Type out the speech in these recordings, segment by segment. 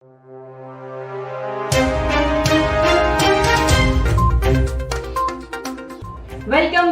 Welcome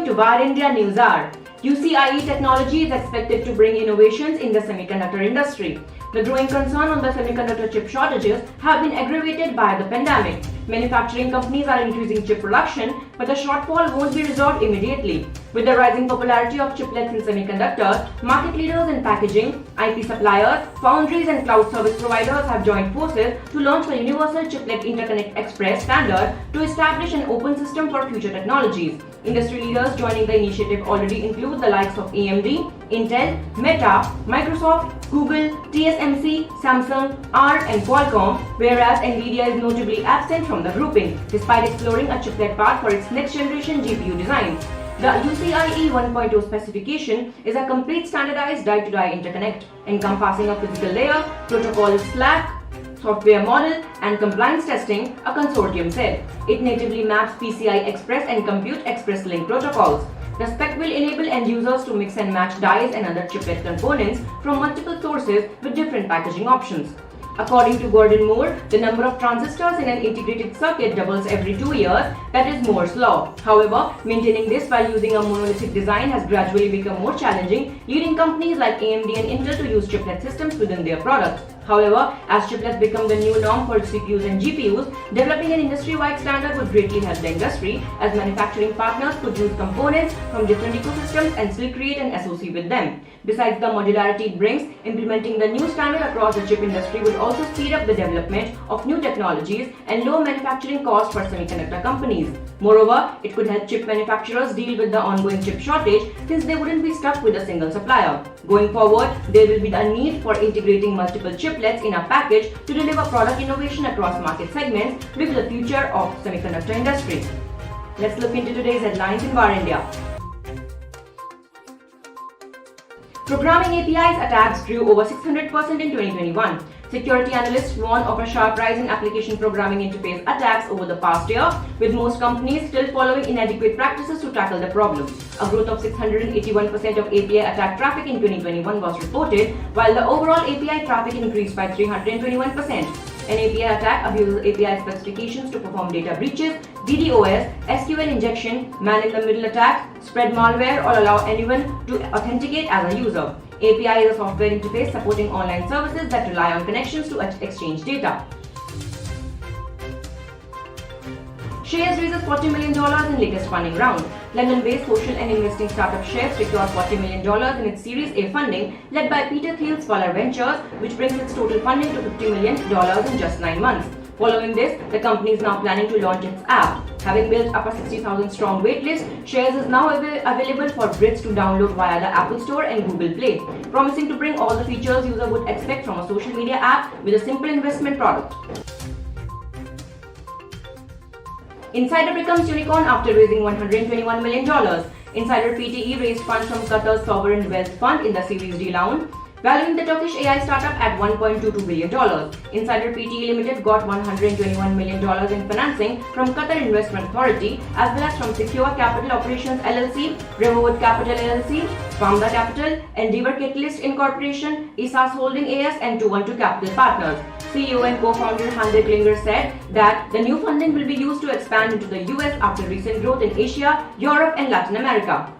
to VARINDIA News Hour. UCIe technology is expected to bring innovations in the semiconductor industry. The growing concern on the semiconductor chip shortages have been aggravated by the pandemic. Manufacturing companies are increasing chip production, but the shortfall won't be resolved immediately. With the rising popularity of chiplets in semiconductors, market leaders in packaging, IP suppliers, foundries and cloud service providers have joined forces to launch the Universal Chiplet Interconnect Express standard to establish an open system for future technologies. Industry leaders joining the initiative already include the likes of AMD, Intel, Meta, Microsoft, Google, TSMC, Samsung, ARM and Qualcomm, whereas Nvidia is notably absent from the grouping, despite exploring a chiplet path for its next-generation GPU designs. The UCIe 1.0 specification is a complete standardized die-to-die interconnect, encompassing a physical layer, protocol stack, software model, and compliance testing, a consortium said. It natively maps PCI Express and Compute Express link protocols. The spec will enable end users to mix and match dies and other chiplet components from multiple sources with different packaging options. According to Gordon Moore, the number of transistors in an integrated circuit doubles every 2 years, that is Moore's law. However, maintaining this while using a monolithic design has gradually become more challenging, leading companies like AMD and Intel to use chiplet systems within their products. However, as chiplets become the new norm for CPUs and GPUs, developing an industry-wide standard would greatly help the industry, as manufacturing partners could use components from different ecosystems and still create an SoC with them. Besides the modularity it brings, implementing the new standard across the chip industry would also speed up the development of new technologies and lower manufacturing costs for semiconductor companies. Moreover, it could help chip manufacturers deal with the ongoing chip shortage, since they wouldn't be stuck with a single supplier. Going forward, there will be a need for integrating multiple chiplets in a package to deliver product innovation across market segments with the future of semiconductor industry. Let's look into today's headlines in VARINDIA. Programming APIs attacks grew over 600% in 2021. Security analysts warn of a sharp rise in application programming interface attacks over the past year, with most companies still following inadequate practices to tackle the problem. A growth of 681% of API attack traffic in 2021 was reported, while the overall API traffic increased by 321%. An API attack abuses API specifications to perform data breaches, DDoS, SQL injection, man-in-the-middle attacks, spread malware, or allow anyone to authenticate as a user. API is a software interface supporting online services that rely on connections to exchange data. Shares raises $40 million in latest funding round. London-based social and investing startup Shares secured $40 million in its Series A funding, led by Peter Thiel's Scholar Ventures, which brings its total funding to $50 million in just 9 months. Following this, the company is now planning to launch its app. Having built up a 60,000 strong waitlist, Shares is now available for Brits to download via the Apple Store and Google Play, promising to bring all the features users would expect from a social media app with a simple investment product. Insider becomes unicorn after raising $121 million. Insider PTE raised funds from Qatar's sovereign wealth fund in the Series D round, valuing the Turkish AI startup at $1.22 billion. Insider PTE Limited got $121 million in financing from Qatar Investment Authority, as well as from Secure Capital Operations LLC, Riverwood Capital LLC, Famda Capital, Endeavor Catalyst Incorporation, ISAS Holding AS, and 212 Capital Partners. CEO and co-founder Hande Klinger said that the new funding will be used to expand into the US after recent growth in Asia, Europe, and Latin America.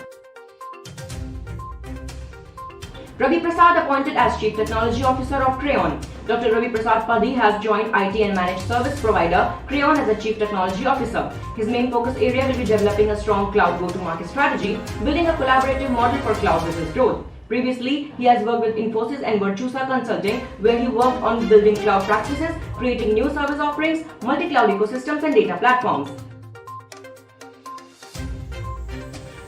Rabi Prasad appointed as Chief Technology Officer of Crayon. Dr. Rabi Prasad Padhi has joined IT and managed service provider Crayon as a Chief Technology Officer. His main focus area will be developing a strong cloud go-to-market strategy, building a collaborative model for cloud business growth. Previously, he has worked with Infosys and Virtusa Consulting, where he worked on building cloud practices, creating new service offerings, multi-cloud ecosystems, and data platforms.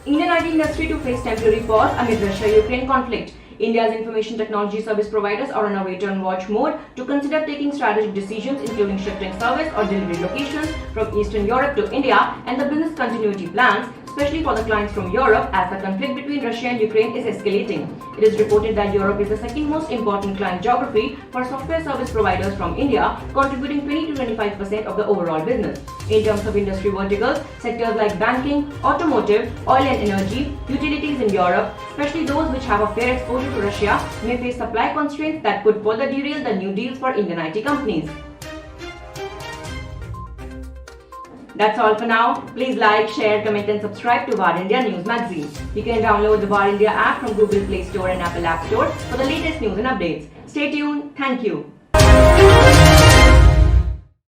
Indian IT industry to face temporary pause amid Russia-Ukraine conflict. India's information technology service providers are on a wait-and-watch mode to consider taking strategic decisions, including shifting service or delivery locations from Eastern Europe to India, and the business continuity plans especially for the clients from Europe as the conflict between Russia and Ukraine is escalating. It is reported that Europe is the second most important client geography for software service providers from India, contributing 20 to 25% of the overall business. In terms of industry verticals, sectors like banking, automotive, oil and energy, utilities in Europe, especially those which have a fair exposure to Russia, may face supply constraints that could further derail the new deals for Indian IT companies. That's all for now. Please like, share, comment and subscribe to VARINDIA News Magazine. You can download the VARINDIA app from Google Play Store and Apple App Store for the latest news and updates. Stay tuned. Thank you.